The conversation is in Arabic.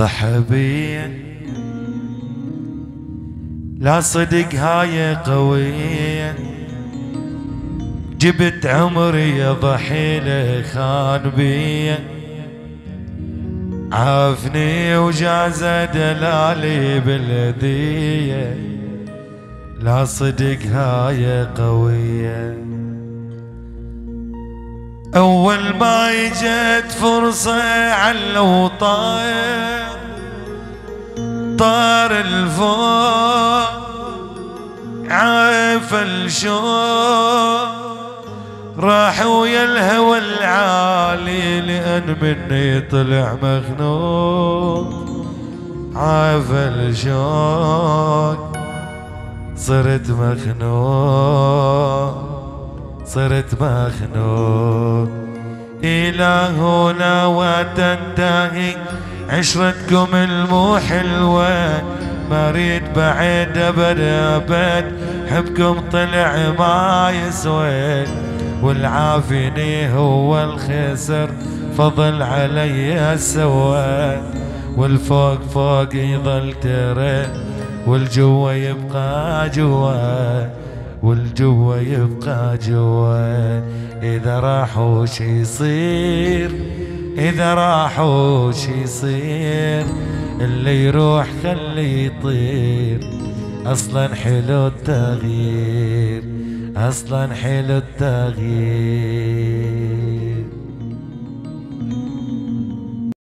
ضحى بيا لا صدق هاي قوية، جبت عمري يا ضحيلة خان بيا، عافني وجاز دلالي بالذية، لا صدق هاي قوية. أول ما اجت فرصة علو طاير، طار الفوق عاف الشوق، راح ويا الهوى العالي لأن مني طلع مخنوق، عاف الشوق صرت مخنوق، صرت مخنوق. إلى هنا وتنتهي عشرتكم المو حلوة، ما ريد بعد أبد أبد، حبكم طلع ما يسوى، والعافيني هو الخسر فضل علي سوى، والفوق فوق يظل ترى والجوا يبقى جوا، والجوا يبقى جوا. إذا راحوا شي يصير، إذا راحوا شي يصير، اللي يروح خلي يطير، أصلا حلو التغيير، أصلا حلو التغيير.